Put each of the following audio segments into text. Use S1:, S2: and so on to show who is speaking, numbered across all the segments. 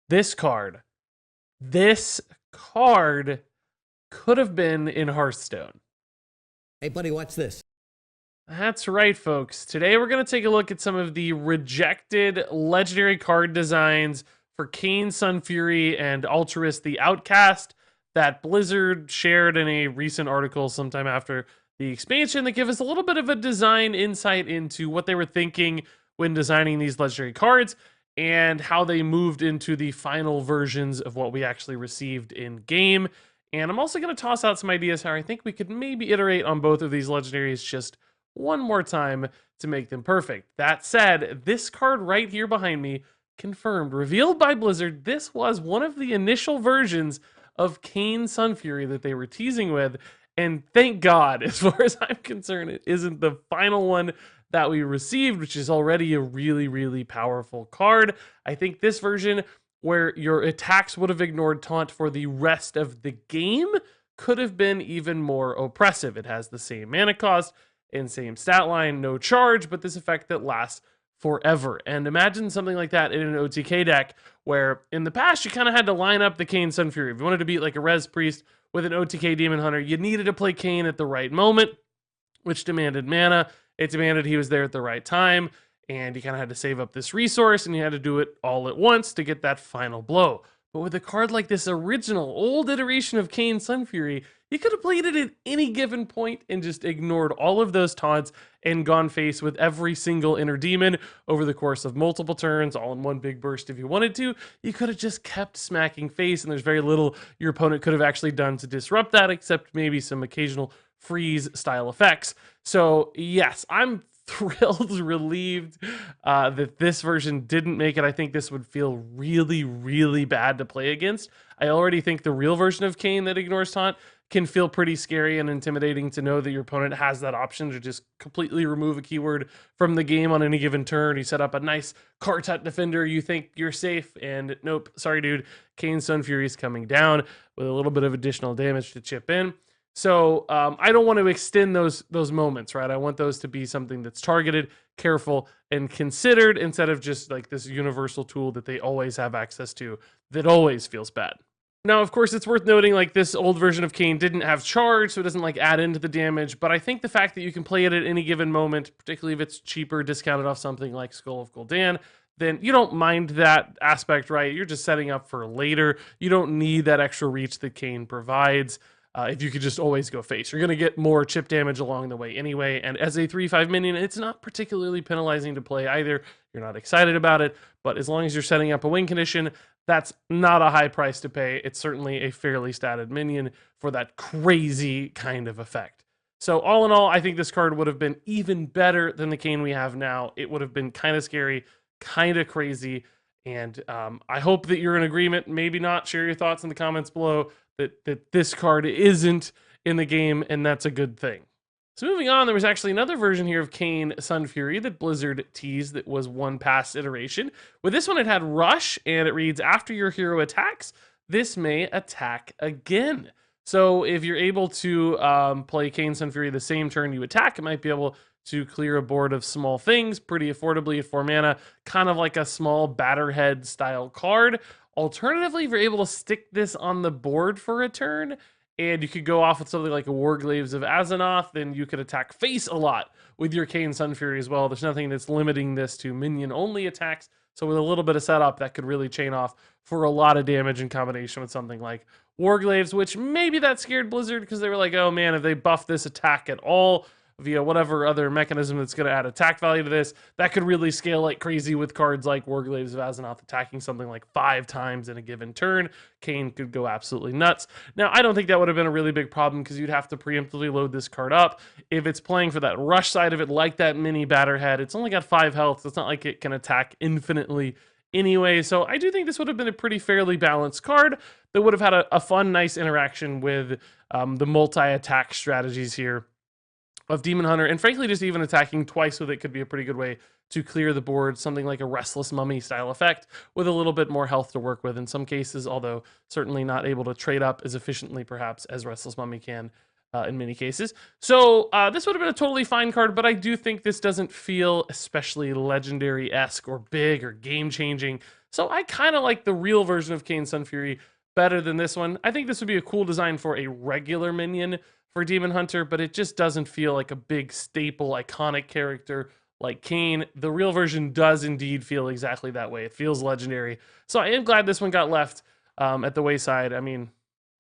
S1: This card. This card could have been in Hearthstone.
S2: Hey, buddy, watch this.
S1: That's right, folks. Today we're going to take a look at some of the rejected legendary card designs for Kayn Sunfury and Altruist, the Outcast, that Blizzard shared in a recent article sometime after the expansion that give us a little bit of a design insight into what they were thinking when designing these legendary cards and how they moved into the final versions of what we actually received in game. And I'm also going to toss out some ideas how I think we could maybe iterate on both of these legendaries just one more time to make them perfect. That said, this card right here behind me, confirmed, revealed by Blizzard, this was one of the initial versions of Kayn Sunfury that they were teasing with, and thank God, as far as I'm concerned, it isn't the final one that we received, which is already a really, really powerful card. I think this version, where your attacks would have ignored taunt for the rest of the game, could have been even more oppressive. It has the same mana cost and same stat line, no charge, but this effect that lasts forever. And imagine something like that in an OTK deck, where in the past you kind of had to line up the Kayn Sunfury. If you wanted to beat like a Res Priest with an OTK Demon Hunter, you needed to play Kayn at the right moment, which demanded mana. It demanded he was there at the right time, and you kind of had to save up this resource, and you had to do it all at once to get that final blow. But with a card like this original, old iteration of Kayn Sunfury, you could have played it at any given point and just ignored all of those taunts and gone face with every single inner demon over the course of multiple turns, all in one big burst if you wanted to. You could have just kept smacking face, and there's very little your opponent could have actually done to disrupt that, except maybe some occasional freeze style effects. So yes, I'm thrilled, relieved that this version didn't make it. I think this would feel really, really bad to play against. I already think the real version of Kayn that ignores taunt can feel pretty scary and intimidating to know that your opponent has that option to just completely remove a keyword from the game on any given turn. You set up a nice Kartut defender, you think you're safe, and nope, sorry dude, Kayn Sunfury is coming down with a little bit of additional damage to chip in. So I don't want to extend those moments, right? I want those to be something that's targeted, careful, and considered instead of just like this universal tool that they always have access to that always feels bad. Now, of course, it's worth noting like this old version of Kayn didn't have charge, so it doesn't like add into the damage, but I think the fact that you can play it at any given moment, particularly if it's cheaper, discounted off something like Skull of Gul'dan, then you don't mind that aspect, right? You're just setting up for later. You don't need that extra reach that Kayn provides. If you could just always go face, you're going to get more chip damage along the way anyway. And as a 3/5 minion, it's not particularly penalizing to play either. You're not excited about it, but as long as you're setting up a win condition, that's not a high price to pay. It's certainly a fairly statted minion for that crazy kind of effect. So all in all, I think this card would have been even better than the Kayn we have now. It would have been kind of scary, kind of crazy. And I hope that you're in agreement. Maybe not. Share your thoughts in the comments below that this card isn't in the game, and that's a good thing. So moving on, there was actually another version here of Kayn Sunfury that Blizzard teased that was one past iteration. With this one, it had Rush, and it reads, after your hero attacks, this may attack again. So if you're able to play Kayn Sunfury the same turn you attack, it might be able to clear a board of small things pretty affordably at 4 mana, kind of like a small Batterhead style card. Alternatively, if you're able to stick this on the board for a turn, and you could go off with something like a Warglaves of Azzinoth, then you could attack face a lot with your Kayn Sunfury as well. There's nothing that's limiting this to minion-only attacks, so with a little bit of setup, that could really chain off for a lot of damage in combination with something like Warglaves, which maybe that scared Blizzard because they were like, oh man, if they buff this attack at all, via whatever other mechanism that's going to add attack value to this, that could really scale like crazy with cards like Warglaves of Azzinoth attacking something like 5 times in a given turn. Kayn could go absolutely nuts. Now, I don't think that would have been a really big problem because you'd have to preemptively load this card up. If it's playing for that rush side of it, like that mini Batterhead, it's only got 5 health, so it's not like it can attack infinitely anyway. So I do think this would have been a pretty fairly balanced card that would have had a fun, nice interaction with the multi-attack strategies here of Demon Hunter, and frankly, just even attacking twice with it could be a pretty good way to clear the board, something like a Restless Mummy style effect with a little bit more health to work with in some cases, although certainly not able to trade up as efficiently perhaps as Restless Mummy can in many cases. So this would have been a totally fine card, but I do think this doesn't feel especially legendary-esque or big or game-changing. So I kind of like the real version of Kayn Sunfury better than this one. I think this would be a cool design for a regular minion for Demon Hunter, but it just doesn't feel like a big staple, iconic character like Kayn. The real version does indeed feel exactly that way. It feels legendary. So I am glad this one got left at the wayside. I mean,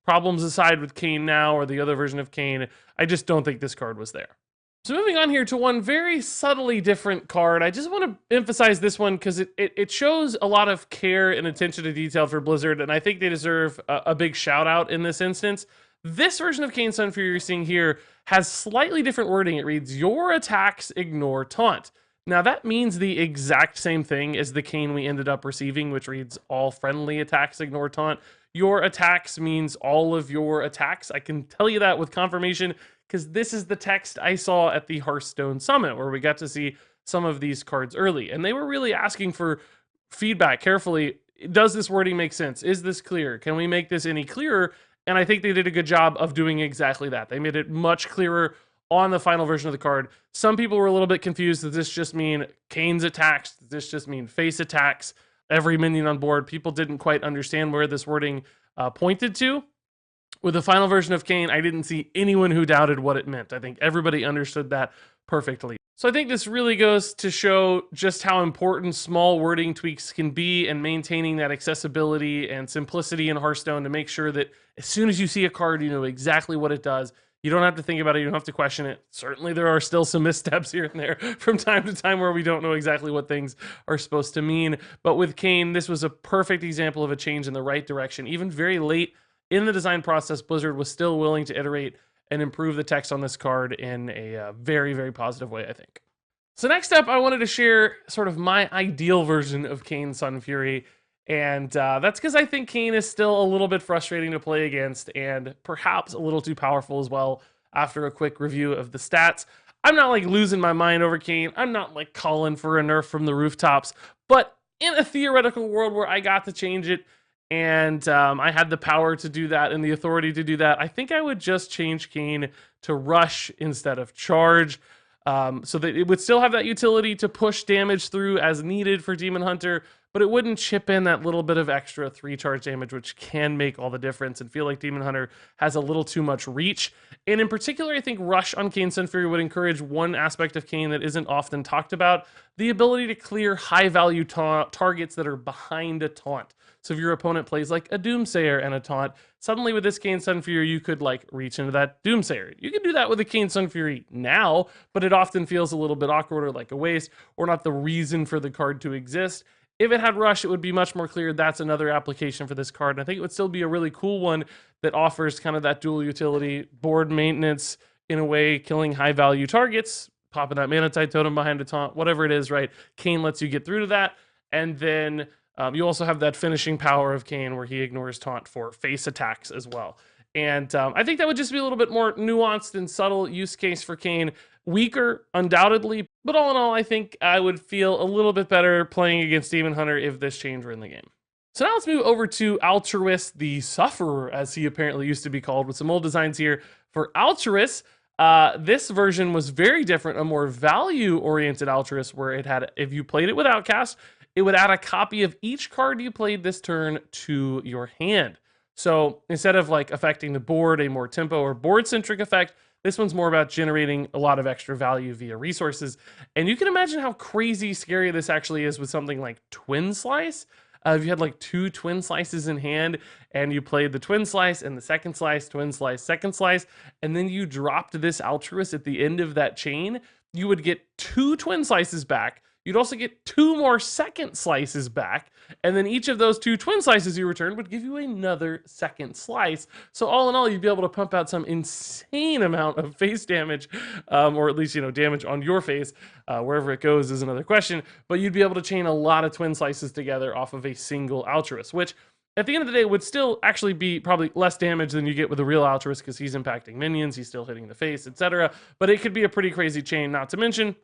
S1: problems aside with Kayn now or the other version of Kayn, I just don't think this card was there. So moving on here to one very subtly different card. I just want to emphasize this one because it shows a lot of care and attention to detail for Blizzard, and I think they deserve a big shout out in this instance. This version of Kayn Sunfury you're seeing here has slightly different wording. It reads, "Your attacks ignore taunt." Now that means the exact same thing as the Kayn we ended up receiving, which reads, "All friendly attacks ignore taunt." Your attacks means all of your attacks. I can tell you that with confirmation because this is the text I saw at the Hearthstone Summit where we got to see some of these cards early. And they were really asking for feedback carefully. Does this wording make sense? Is this clear? Can we make this any clearer? And I think they did a good job of doing exactly that. They made it much clearer on the final version of the card. Some people were a little bit confused. Does this just mean Kayn's attacks? Does this just mean face attacks? Every minion on board? People didn't quite understand where this wording pointed to. With the final version of Kayn, I didn't see anyone who doubted what it meant. I think everybody understood that perfectly. So I think this really goes to show just how important small wording tweaks can be and maintaining that accessibility and simplicity in Hearthstone to make sure that as soon as you see a card, you know exactly what it does. You don't have to think about it. You don't have to question it. Certainly there are still some missteps here and there from time to time where we don't know exactly what things are supposed to mean. But with Kayn, this was a perfect example of a change in the right direction. Even very late in the design process, Blizzard was still willing to iterate and improve the text on this card in a very, very positive way, I think. So next up, I wanted to share sort of my ideal version of Kayn Sunfury, and that's because I think Kayn is still a little bit frustrating to play against and perhaps a little too powerful as well after a quick review of the stats. I'm not like losing my mind over Kayn. I'm not like calling for a nerf from the rooftops, but in a theoretical world where I got to change it, and I had the power to do that and the authority to do that, I think I would just change Kayn to rush instead of charge, so that it would still have that utility to push damage through as needed for Demon Hunter, but it wouldn't chip in that little bit of extra 3 charge damage, which can make all the difference and feel like Demon Hunter has a little too much reach. And in particular, I think Rush on Kayn Sunfury would encourage one aspect of Kayn that isn't often talked about, the ability to clear high-value targets that are behind a taunt. So if your opponent plays like a Doomsayer and a taunt, suddenly with this Kayn Sunfury, you could like reach into that Doomsayer. You can do that with a Kayn Sunfury now, but it often feels a little bit awkward or like a waste or not the reason for the card to exist. If it had Rush, it would be much more clear that's another application for this card. And I think it would still be a really cool one that offers kind of that dual utility, board maintenance in a way, killing high value targets, popping that Manatite Totem behind a taunt, whatever it is, right? Kayn lets you get through to that. And then you also have that finishing power of Kayn where he ignores taunt for face attacks as well. And I think that would just be a little bit more nuanced and subtle use case for Kayn. Weaker, undoubtedly, but all in all, I think I would feel a little bit better playing against Demon Hunter if this change were in the game. So now let's move over to Altruist, the Sufferer, as he apparently used to be called, with some old designs here. For Altruist, this version was very different, a more value-oriented Altruist, where it had, if you played it with Outcast, it would add a copy of each card you played this turn to your hand. So instead of like affecting the board, a more tempo or board-centric effect, this one's more about generating a lot of extra value via resources. And you can imagine how crazy scary this actually is with something like Twin Slice. If you had like 2 Twin Slices in hand and you played the Twin Slice and the second slice, Twin Slice, second slice, and then you dropped this Altruist at the end of that chain, you would get 2 Twin Slices back. You'd also get 2 more second slices back, and then each of those 2 twin slices you returned would give you another second slice. So all in all, you'd be able to pump out some insane amount of face damage, or at least, you know, damage on your face. Wherever it goes is another question, but you'd be able to chain a lot of twin slices together off of a single Altruist, which at the end of the day would still actually be probably less damage than you get with a real Altruist because he's impacting minions, he's still hitting the face, etc. But it could be a pretty crazy chain, not to mention,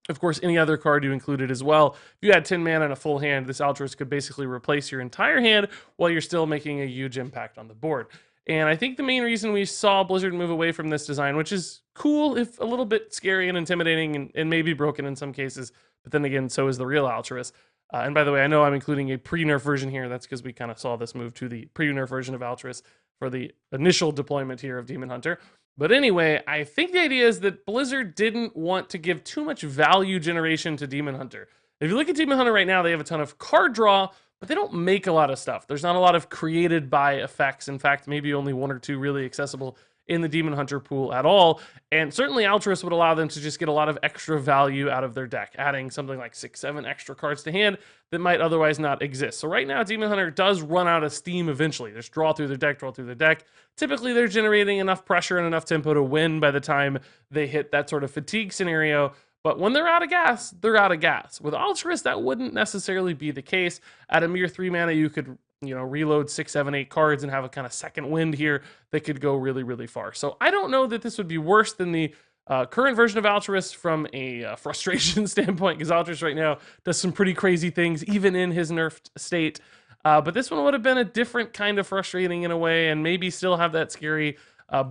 S1: of course, any other card you included as well. If you had 10 mana and a full hand, this Altruist could basically replace your entire hand while you're still making a huge impact on the board. And I think the main reason we saw Blizzard move away from this design, which is cool, if a little bit scary and intimidating and maybe broken in some cases, but then again, so is the real Altruist. And by the way, I know I'm including a pre-nerf version here. That's because we kind of saw this move to the pre-nerf version of Altruist for the initial deployment here of Demon Hunter. But anyway, I think the idea is that Blizzard didn't want to give too much value generation to Demon Hunter. If you look at Demon Hunter right now, they have a ton of card draw, but they don't make a lot of stuff. There's not a lot of created by effects. In fact, maybe only one or two really accessible in the Demon Hunter pool at all. And certainly Altruist would allow them to just get a lot of extra value out of their deck, adding something like 6-7 extra cards to hand that might otherwise not exist. So right now, Demon Hunter does run out of steam eventually. There's draw through their deck, draw through their deck. Typically, they're generating enough pressure and enough tempo to win by the time they hit that sort of fatigue scenario. But when they're out of gas, they're out of gas. With Altruist, that wouldn't necessarily be the case. At a mere 3 mana, you could reload 6, 7, 8 cards and have a kind of second wind here that could go really, really far. So I don't know that this would be worse than the current version of Altruist from a frustration standpoint, because Altruist right now does some pretty crazy things, even in his nerfed state. But this one would have been a different kind of frustrating in a way, and maybe still have that scary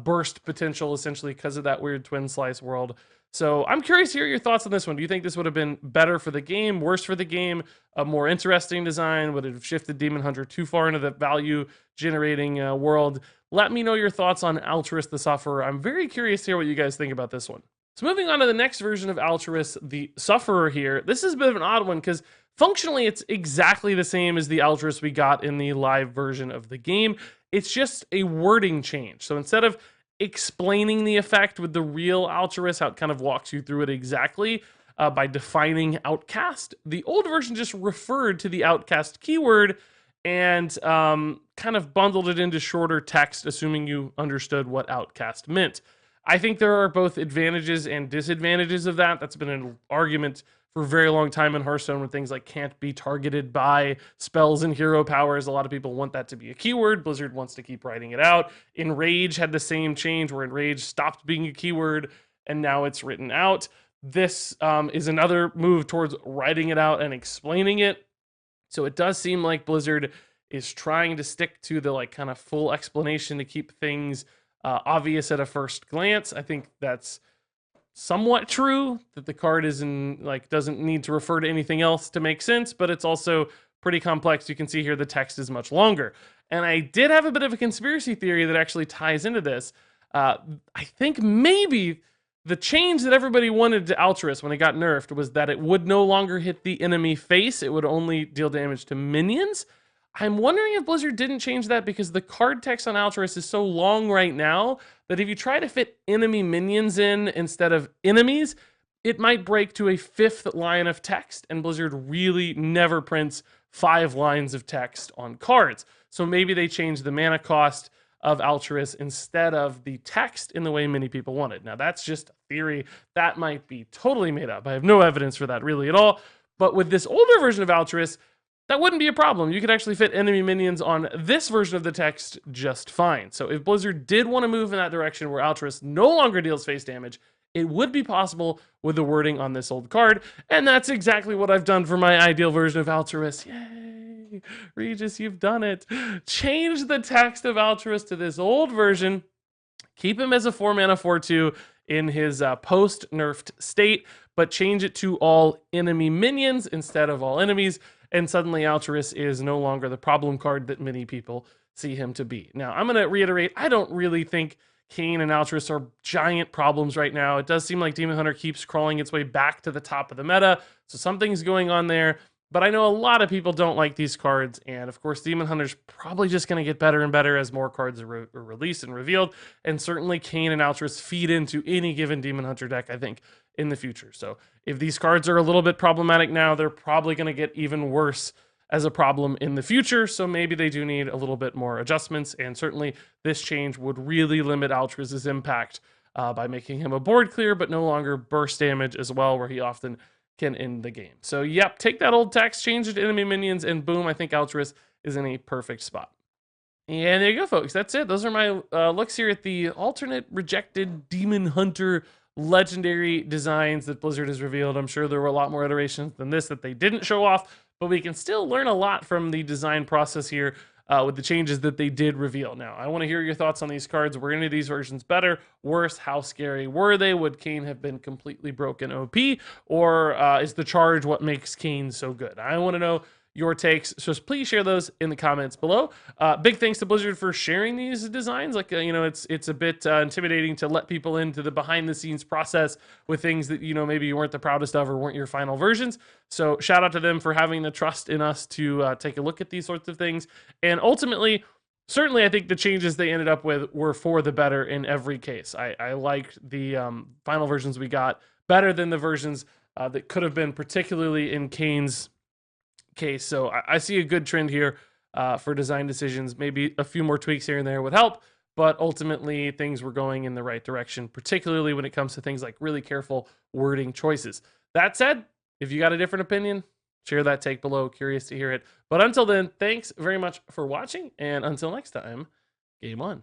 S1: burst potential, essentially, because of that weird twin slice world. So I'm curious to hear your thoughts on this one. Do you think this would have been better for the game, worse for the game, a more interesting design? Would it have shifted Demon Hunter too far into the value generating world? Let me know your thoughts on Altruist the Sufferer. I'm very curious to hear what you guys think about this one. So moving on to the next version of Altruist, the Sufferer here. This is a bit of an odd one because functionally it's exactly the same as the Altruist we got in the live version of the game. It's just a wording change. So instead of explaining the effect with the real Altruist, how it kind of walks you through it exactly by defining outcast, the old version just referred to the outcast keyword and kind of bundled it into shorter text, assuming you understood what outcast meant. I think there are both advantages and disadvantages of that. That's been an argument for a very long time in Hearthstone, where things like can't be targeted by spells and hero powers. A lot of people want that to be a keyword. Blizzard wants to keep writing it out. Enrage had the same change, where Enrage stopped being a keyword and now it's written out. This is another move towards writing it out and explaining it. So it does seem like Blizzard is trying to stick to the kind of full explanation to keep things obvious at a first glance. I think that's somewhat true, that the card doesn't need to refer to anything else to make sense, but it's also pretty complex. You can see here the text is much longer. And I did have a bit of a conspiracy theory that actually ties into this. I think maybe the change that everybody wanted to Altruist when it got nerfed was that it would no longer hit the enemy face. It would only deal damage to minions. I'm wondering if Blizzard didn't change that because the card text on Altruist is so long right now that if you try to fit enemy minions in instead of enemies, it might break to a 5th line of text, and Blizzard really never prints 5 lines of text on cards. So maybe they changed the mana cost of Altruist instead of the text in the way many people wanted. Now, that's just a theory. That might be totally made up. I have no evidence for that really at all. But with this older version of Altruist, that wouldn't be a problem. You could actually fit enemy minions on this version of the text just fine. So if Blizzard did want to move in that direction where Altruist no longer deals face damage, it would be possible with the wording on this old card. And that's exactly what I've done for my ideal version of Altruist. Yay! Regis, you've done it. Change the text of Altruist to this old version. Keep him as a 4-mana 4/2 in his post-nerfed state, but change it to all enemy minions instead of all enemies. And suddenly Altruist is no longer the problem card that many people see him to be. Now, I'm going to reiterate, I don't really think Kayn and Altruist are giant problems right now. It does seem like Demon Hunter keeps crawling its way back to the top of the meta, so something's going on there. But I know a lot of people don't like these cards, and of course, Demon Hunter's probably just going to get better and better as more cards are released and revealed, and certainly Kayn and Altruist feed into any given Demon Hunter deck, I think, in the future. So if these cards are a little bit problematic now, they're probably going to get even worse as a problem in the future, so maybe they do need a little bit more adjustments, and certainly this change would really limit Altruist's impact by making him a board clear, but no longer burst damage as well, where he often can end the game. So yep, take that old text, change it to enemy minions, and boom, I think Altruist is in a perfect spot. And there you go, folks. That's it. Those are my looks here at the alternate rejected Demon Hunter legendary designs that Blizzard has revealed. I'm sure there were a lot more iterations than this that they didn't show off, but we can still learn a lot from the design process here with the changes that they did reveal. Now, I want to hear your thoughts on these cards. Were any of these versions better, worse? How scary were they? Would Kayn have been completely broken OP? Or is the charge what makes Kayn so good? I want to know your takes, so please share those in the comments below. Big thanks to Blizzard for sharing these designs. Like, it's a bit intimidating to let people into the behind the scenes process with things that, maybe you weren't the proudest of or weren't your final versions. So shout out to them for having the trust in us to take a look at these sorts of things. And ultimately, certainly, I think the changes they ended up with were for the better in every case. I liked the final versions we got better than the versions that could have been, particularly in Kayn's case. So I see a good trend here for design decisions. Maybe a few more tweaks here and there would help, but ultimately things were going in the right direction, particularly when it comes to things like really careful wording choices. That said, if you got a different opinion, share that take below. Curious to hear it. But until then, thanks very much for watching, and until next time, game on.